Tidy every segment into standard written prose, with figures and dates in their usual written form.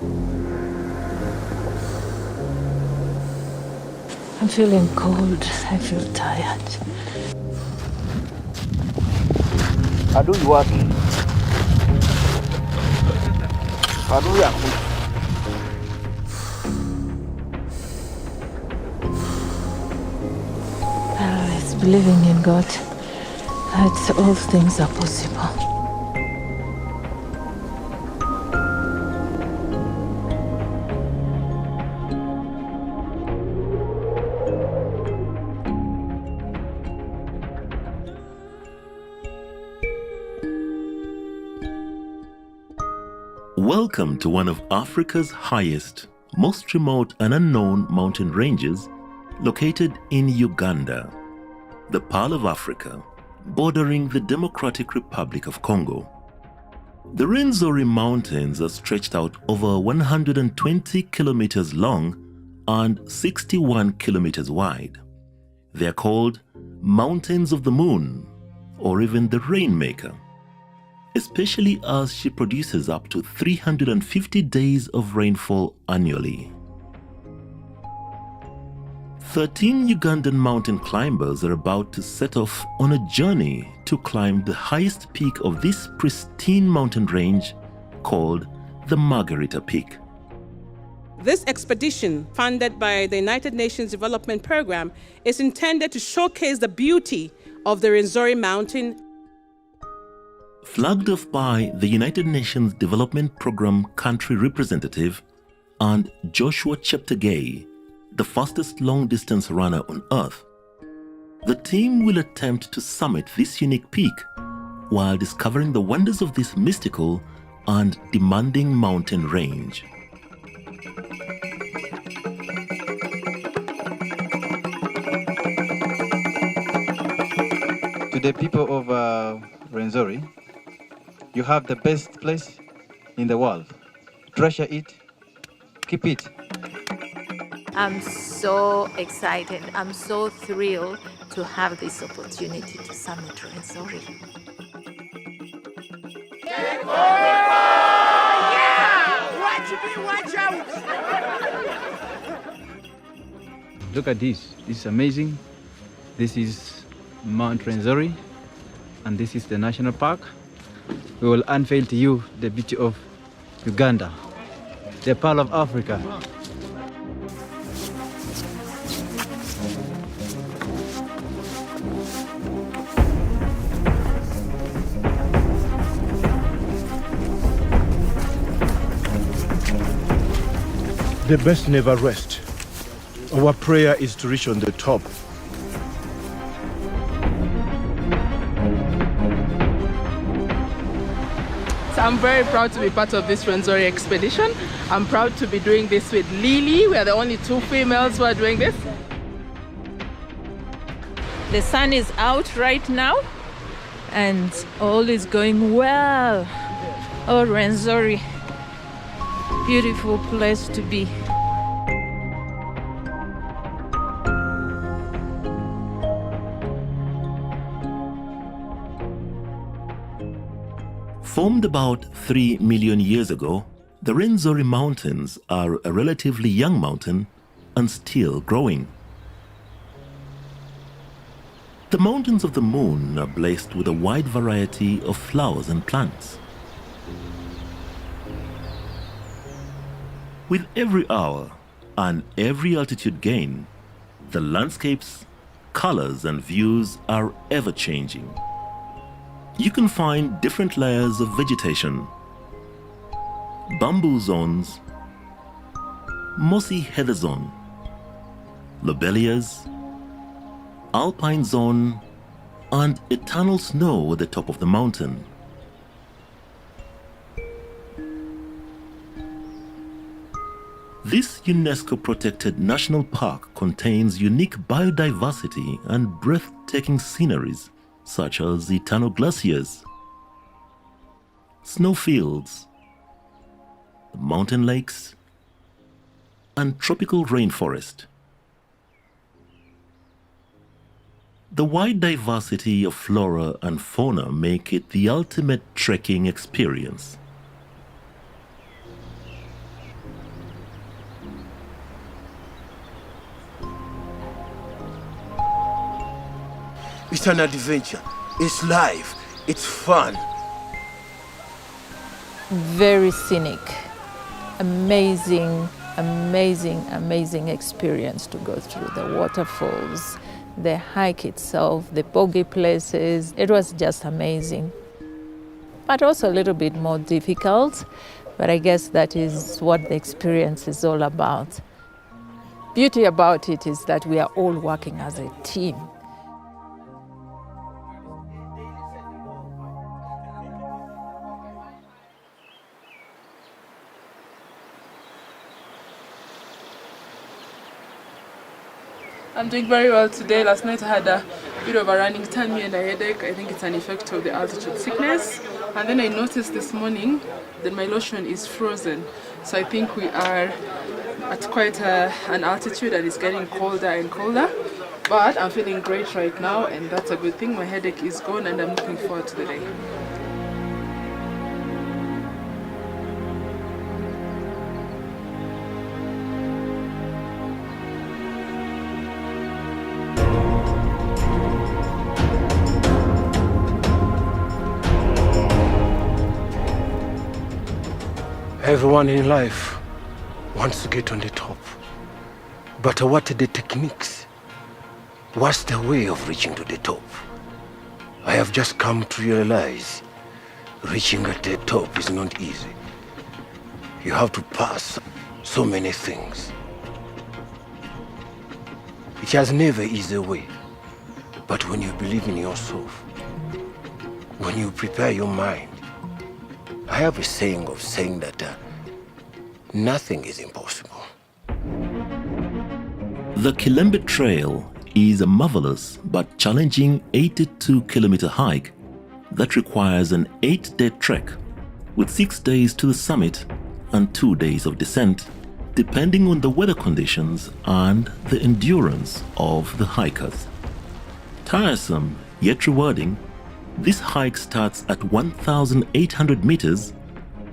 I'm feeling cold. I feel tired. Adui wake. Adui yako. It's believing in God that all things are possible. Welcome to one of Africa's highest, most remote and unknown mountain ranges located in Uganda, the Pearl of Africa, bordering the Democratic Republic of Congo. The Rwenzori Mountains are stretched out over 120 kilometers long and 61 kilometers wide. They are called Mountains of the Moon, or even the Rainmaker, especially as she produces up to 350 days of rainfall annually. 13 Ugandan mountain climbers are about to set off on a journey to climb the highest peak of this pristine mountain range called the Margarita Peak. This expedition, funded by the United Nations Development Program, is intended to showcase the beauty of the Rwenzori Mountain. Flagged off by the United Nations Development Program country representative and Joshua Cheptegei, the fastest long-distance runner on Earth, the team will attempt to summit this unique peak while discovering the wonders of this mystical and demanding mountain range. To the people of Rwenzori, you have the best place in the world. Treasure it, keep it. I'm so excited. I'm so thrilled to have this opportunity to summit Rwenzori. Watch out! Look at this. This is amazing. This is Mount Rwenzori, and this is the national park. We will unveil to you the beauty of Uganda, the Pearl of Africa. The best never rest. Our prayer is to reach on the top. I'm very proud to be part of this Rwenzori expedition. I'm proud to be doing this with Lily. We are the only two females who are doing this. The sun is out right now and all is going well. Oh, Rwenzori, beautiful place to be. Formed about 3 million years ago, the Rwenzori Mountains are a relatively young mountain and still growing. The Mountains of the Moon are blessed with a wide variety of flowers and plants. With every hour and every altitude gain, the landscapes, colors and views are ever changing. You can find different layers of vegetation: bamboo zones, mossy heather zone, lobelias, alpine zone, and eternal snow at the top of the mountain. This UNESCO-protected national park contains unique biodiversity and breathtaking sceneries such as eternal glaciers, snowfields, mountain lakes, and tropical rainforest. The wide diversity of flora and fauna make it the ultimate trekking experience. It's an adventure. It's life. It's fun. Very scenic. Amazing, amazing experience to go through the waterfalls, the hike itself, the boggy places. It was just amazing. But also a little bit more difficult, but I guess that is what the experience is all about. Beauty about it is that we are all working as a team. I'm doing very well today. Last night I had a bit of a running tummy and a headache. I think it's an effect of the altitude sickness. And then I noticed this morning that my lotion is frozen. So I think we are at quite an altitude and it's getting colder and colder. But I'm feeling great right now and that's a good thing. My headache is gone and I'm looking forward to the day. Everyone in life wants to get on the top. But what are the techniques? What's the way of reaching to the top? I have just come to realize reaching at the top is not easy. You have to pass so many things. It has never easy way. But when you believe in yourself, when you prepare your mind, I have a saying of saying that nothing is impossible. The Kilembe Trail is a marvelous but challenging 82-kilometer hike that requires an 8-day trek with 6 days to the summit and 2 days of descent, depending on the weather conditions and the endurance of the hikers. Tiresome yet rewarding, this hike starts at 1,800 meters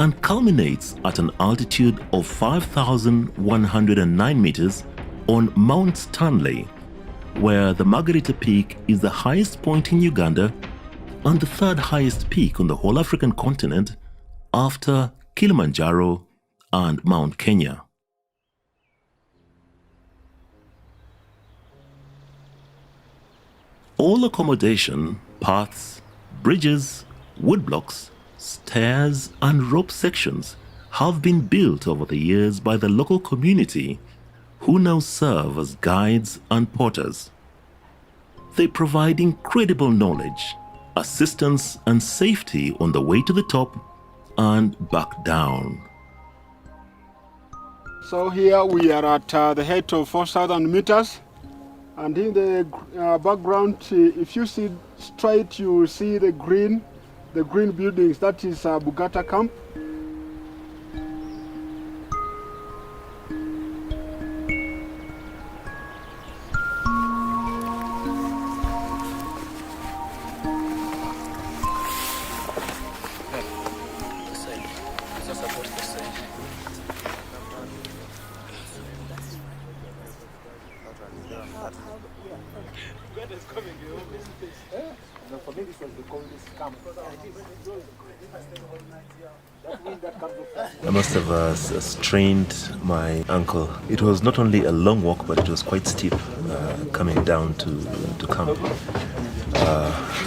and culminates at an altitude of 5,109 meters on Mount Stanley, where the Margarita Peak is the highest point in Uganda and the third highest peak on the whole African continent after Kilimanjaro and Mount Kenya. All accommodation, paths, bridges, woodblocks, stairs and rope sections have been built over the years by the local community who now serve as guides and porters. They provide incredible knowledge, assistance and safety on the way to the top and back down. So here we are at the height of 4,000 meters. And in the background, if you see straight, you will see the green buildings. That is Bugata camp. I must have strained my ankle. It was not only a long walk, but it was quite steep coming down to camp.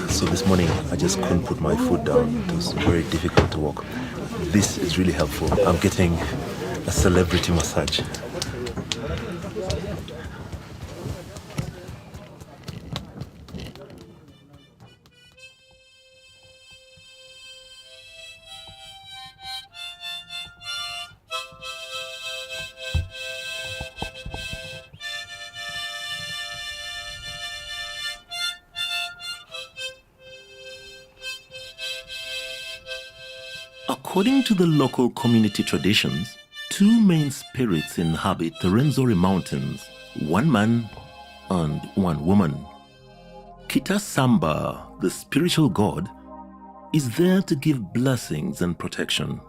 So this morning I just couldn't put my foot down. It was very difficult to walk. This is really helpful. I'm getting a celebrity massage. According to the local community traditions, two main spirits inhabit the Rwenzori Mountains, one man and one woman. Kitasamba, the spiritual god, is there to give blessings and protection.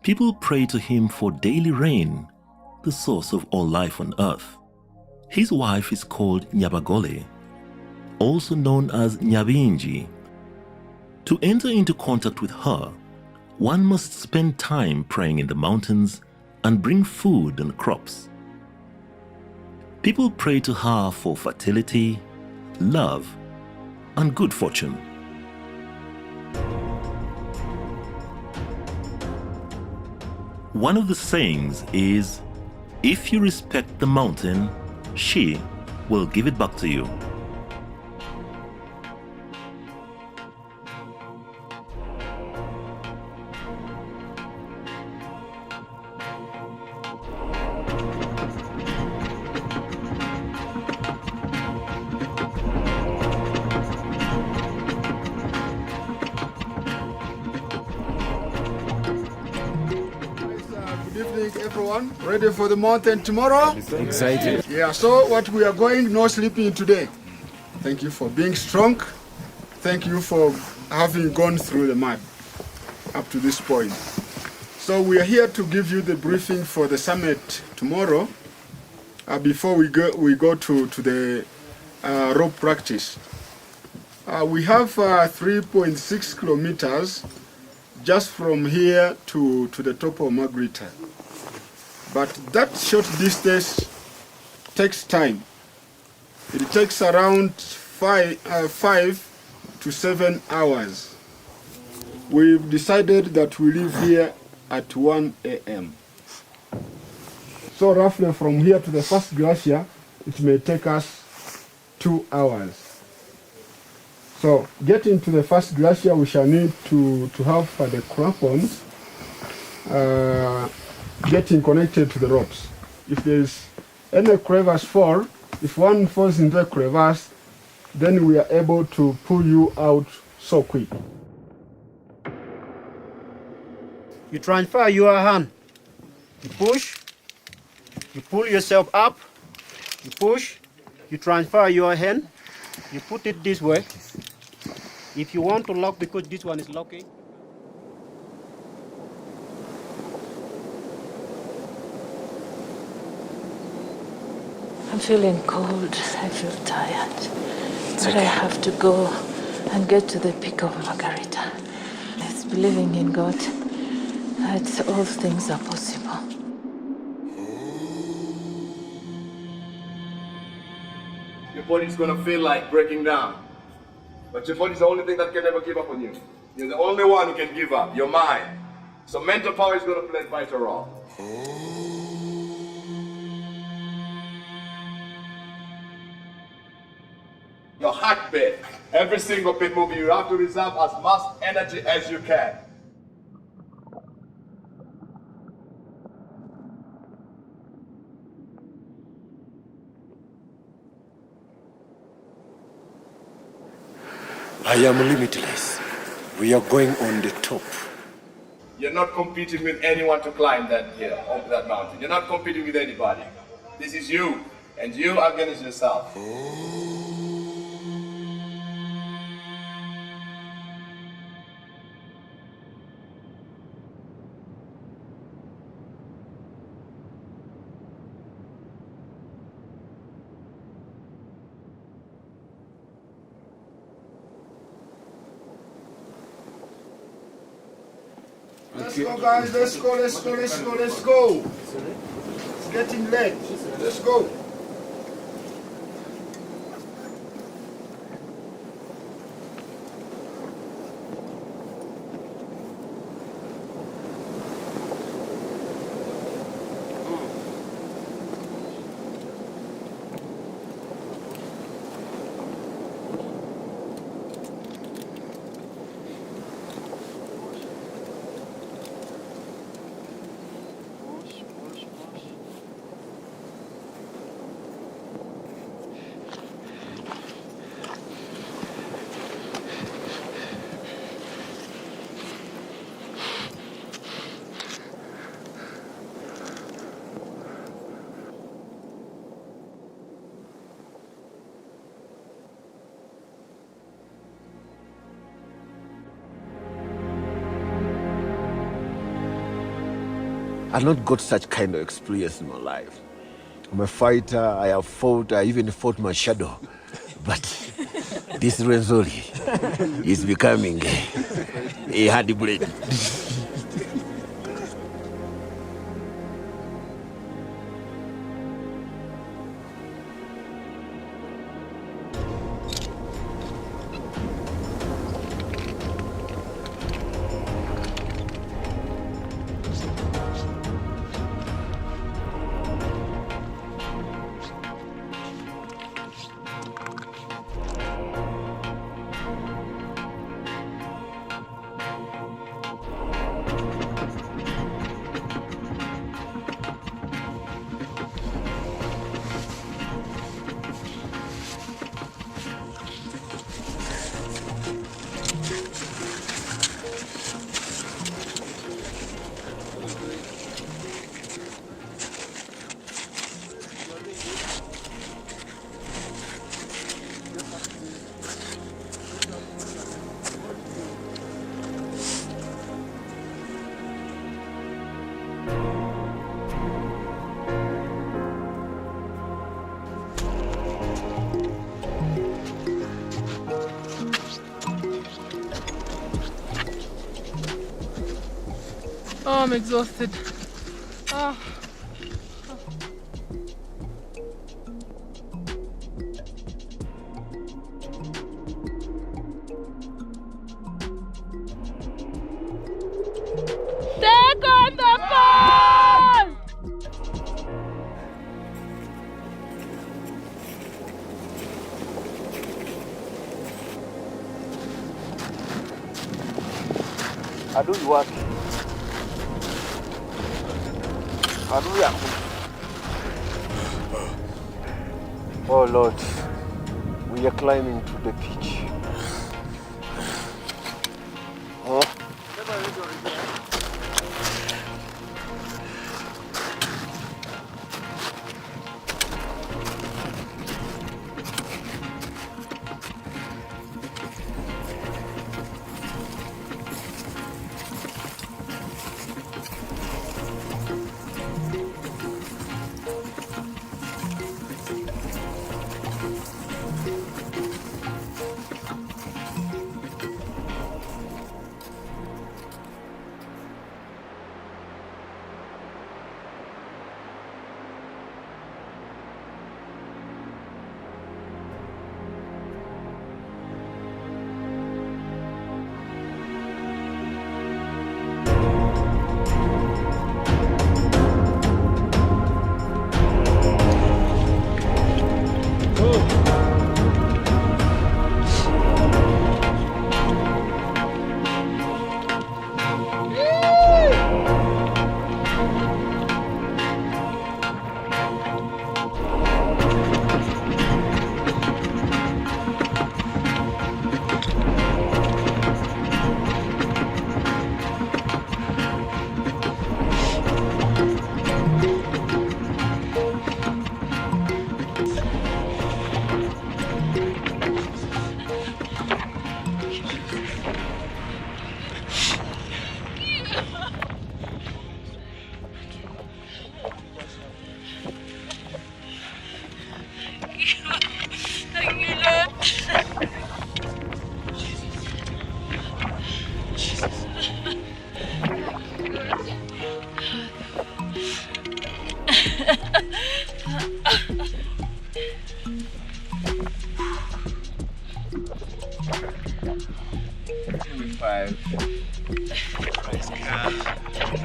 People pray to him for daily rain, the source of all life on earth. His wife is called Nyabagole, also known as Nyabingi. To enter into contact with her, one must spend time praying in the mountains and bring food and crops. People pray to her for fertility, love, and good fortune. One of the sayings is, if you respect the mountain, she will give it back to you. Good evening, everyone. Ready for the mountain tomorrow? Excited. Yeah, so what we are going, no sleeping today. Thank you for being strong. Thank you for having gone through the mud up to this point. So we are here to give you the briefing for the summit tomorrow. Before we go to the rope practice. We have 3.6 kilometers just from here to the top of Margarita. But that short distance takes time. It takes around 5 to 7 hours. We've decided that we leave here at 1 a.m. So roughly from here to the first glacier, it may take us 2 hours. So getting to the first glacier, we shall need to have the crampons getting connected to the ropes. If there's any crevasse fall, if one falls into a crevasse, then we are able to pull you out so quick. You transfer your hand. You push. You pull yourself up. You push. You transfer your hand. You put it this way. If you want to lock, because this one is locking. I'm feeling cold, I feel tired. But I have to go and get to the peak of Margarita. It's believing in God that all things are possible. Your body's gonna feel like breaking down. But your body's the only thing that can never give up on you. You're the only one who can give up, your mind. So mental power is gonna play a vital role. Your heartbeat, every single beat moving, you have to reserve as much energy as you can. I am limitless. We are going on the top. You're not competing with anyone to climb that hill, up that mountain. You're not competing with anybody. This is you, and you against yourself. Let's go, guys. Let's go, let's go, let's go, let's go. It's getting late. Let's go. I've not got such kind of experience in my life. I'm a fighter, I have fought, I even fought my shadow. But this Rwenzori is becoming a hard blade. Oh, I'm exhausted. Oh. Take on the ball! Adui wake. Adui yako. Oh Lord, we are climbing to the pitch. Oh.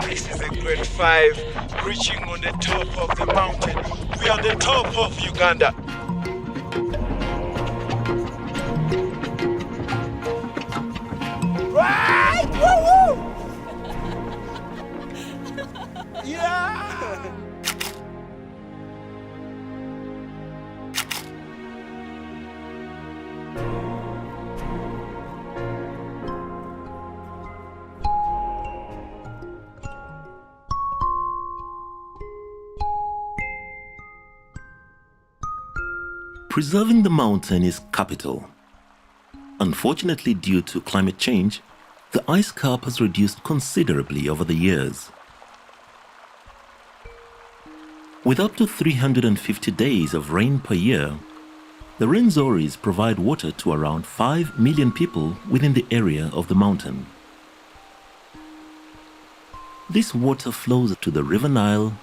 This is a grade 5 reaching on the top of the mountain. We are on the top of Uganda. Right! Woo-woo! Yeah! Preserving the mountain is capital. Unfortunately, due to climate change, the ice cap has reduced considerably over the years. With up to 350 days of rain per year, The Rwenzoris provide water to around 5 million people within the area of the mountain. This water flows to the River Nile,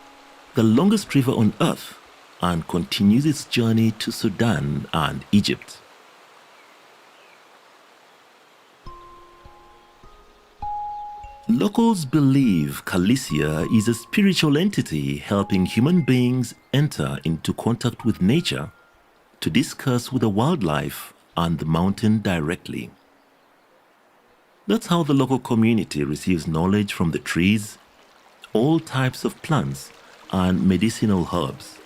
the longest river on earth, and continues its journey to Sudan and Egypt. Locals believe Kalisia is a spiritual entity helping human beings enter into contact with nature to discuss with the wildlife and the mountain directly. That's how the local community receives knowledge from the trees, all types of plants, and medicinal herbs.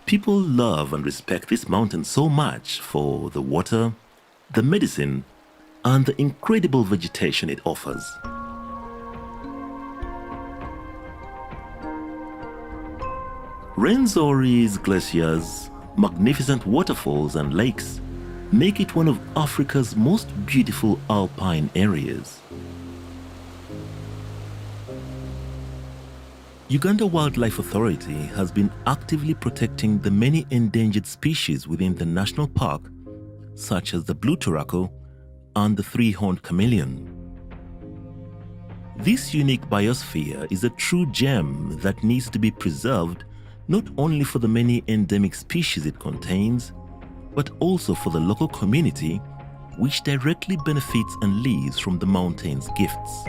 People love and respect this mountain so much for the water, the medicine, and the incredible vegetation it offers. Rwenzori's glaciers, magnificent waterfalls and lakes make it one of Africa's most beautiful alpine areas. Uganda Wildlife Authority has been actively protecting the many endangered species within the national park, such as the blue turako and the three-horned chameleon. This unique biosphere is a true gem that needs to be preserved not only for the many endemic species it contains, but also for the local community, which directly benefits and lives from the mountain's gifts.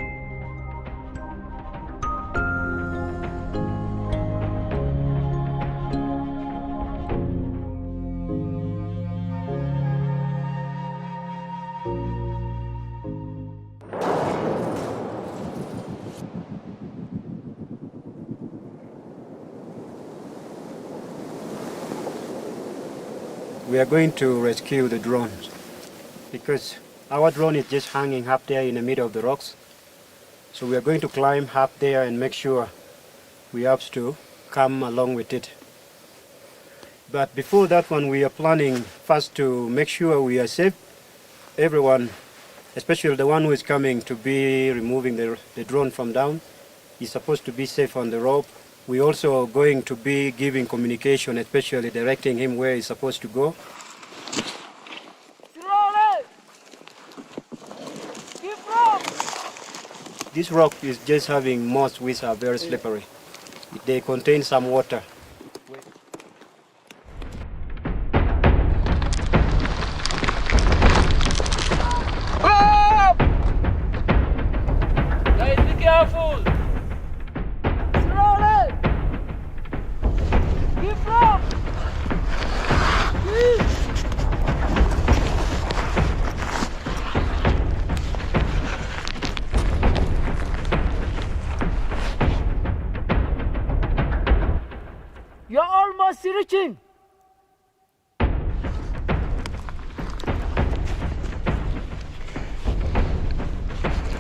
We are going to rescue the drone because our drone is just hanging up there in the middle of the rocks. So we are going to climb up there and make sure we have to come along with it. But before that one, we are planning first to make sure we are safe. Everyone, especially the one who is coming to be removing the drone from down, is supposed to be safe on the rope. We're also going to be giving communication, especially directing him where he's supposed to go. This rock is just having moss which are very slippery. They contain some water. Guys, be careful! You're almost reaching.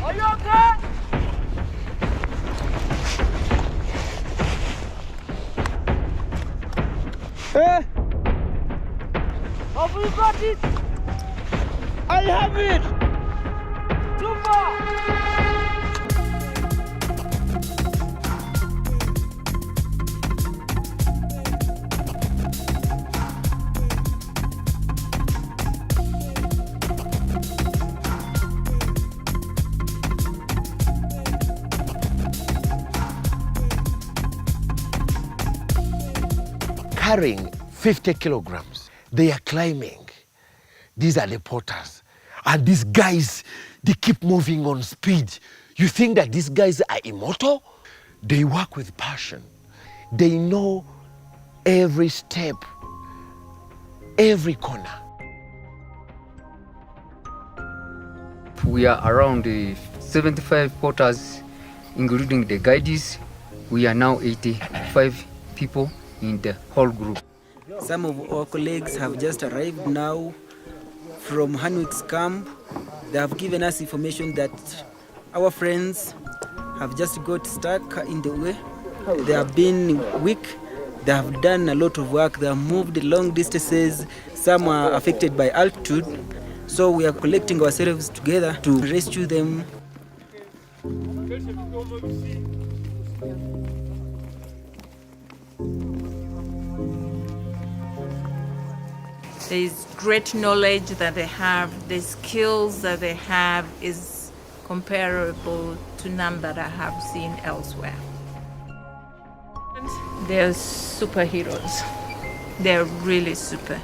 Are you okay? Have you got it? I have it! Too far! Carrying 50 kilograms. They are climbing. These are the porters. And these guys, they keep moving on speed. You think that these guys are immortal? They work with passion. They know every step, every corner. We are around 75 porters, including the guides. We are now 85 people in the whole group. Some of our colleagues have just arrived now from Hanwick's camp. They have given us information that our friends have just got stuck in the way. They have been weak. They have done a lot of work. They have moved long distances. Some are affected by altitude. So we are collecting ourselves together to rescue them. There is great knowledge that they have, the skills that they have is comparable to none that I have seen elsewhere. They're superheroes. They're really super.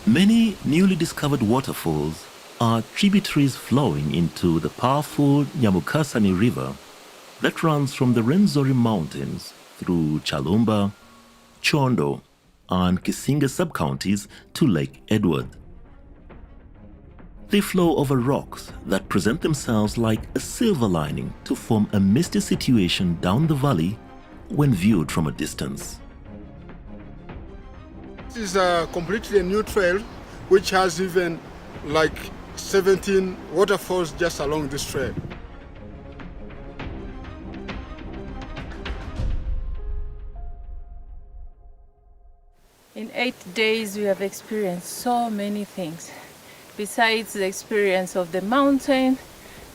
Many newly discovered waterfalls are tributaries flowing into the powerful Nyamukasani River that runs from the Rwenzori Mountains through Chalumba, Chondo, and Kisinga sub-counties to Lake Edward. They flow over rocks that present themselves like a silver lining to form a misty situation down the valley when viewed from a distance. This is a completely new trail which has even like 17 waterfalls just along this trail. In 8 days, we have experienced so many things. Besides the experience of the mountain,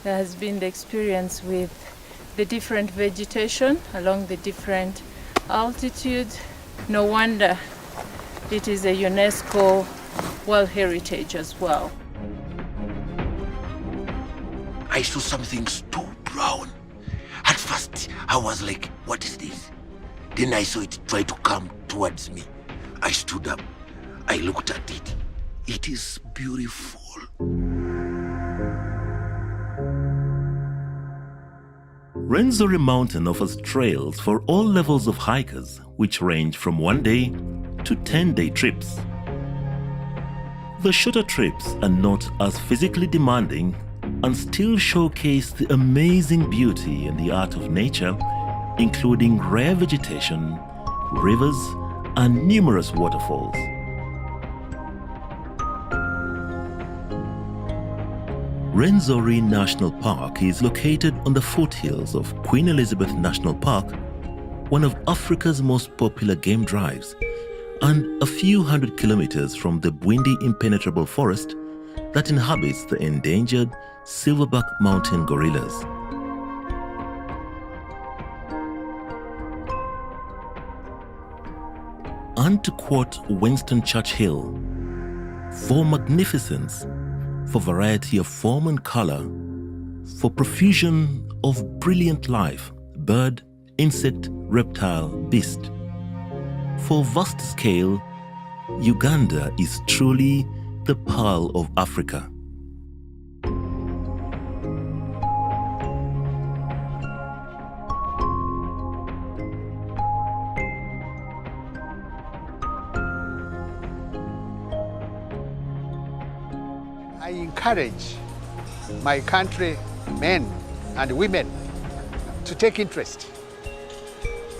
there has been the experience with the different vegetation along the different altitude. No wonder it is a UNESCO World Heritage as well. I saw something too brown. At first, I was like, what is this? Then I saw it try to come towards me. I stood up. I looked at it. It is beautiful. Rwenzori Mountain offers trails for all levels of hikers, which range from 1-day to 10-day trips. The shorter trips are not as physically demanding and still showcase the amazing beauty and the art of nature, including rare vegetation, rivers, and numerous waterfalls. Rwenzori National Park is located on the foothills of Queen Elizabeth National Park, one of Africa's most popular game drives, and a few hundred kilometers from the Bwindi impenetrable forest that inhabits the endangered silverback mountain gorillas. And to quote Winston Churchill, for magnificence, for variety of form and color, for profusion of brilliant life, bird, insect, reptile, beast. For vast scale, Uganda is truly the pearl of Africa. I encourage my country men and women to take interest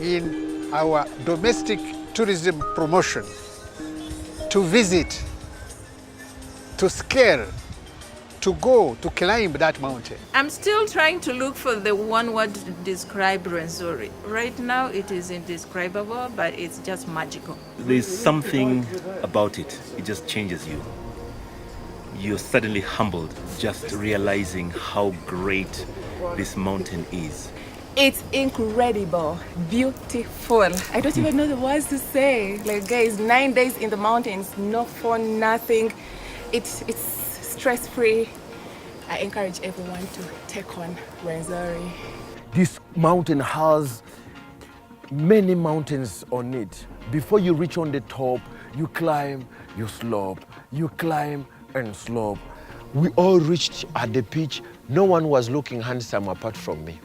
in our domestic tourism promotion, to visit, to scale, to go, to climb that mountain. I'm still trying to look for the one word to describe Rwenzori. Right now it is indescribable, but it's just magical. There's something about it, it just changes you. You're suddenly humbled just realizing how great this mountain is. It's incredible, beautiful. I don't even know the words to say. Like, guys, 9 days in the mountains, no phone, nothing. It's stress-free. I encourage everyone to take on Rwenzori. This mountain has many mountains on it. Before you reach on the top, you climb, you slope, you climb and slope. We all reached at the pitch. No one was looking handsome apart from me.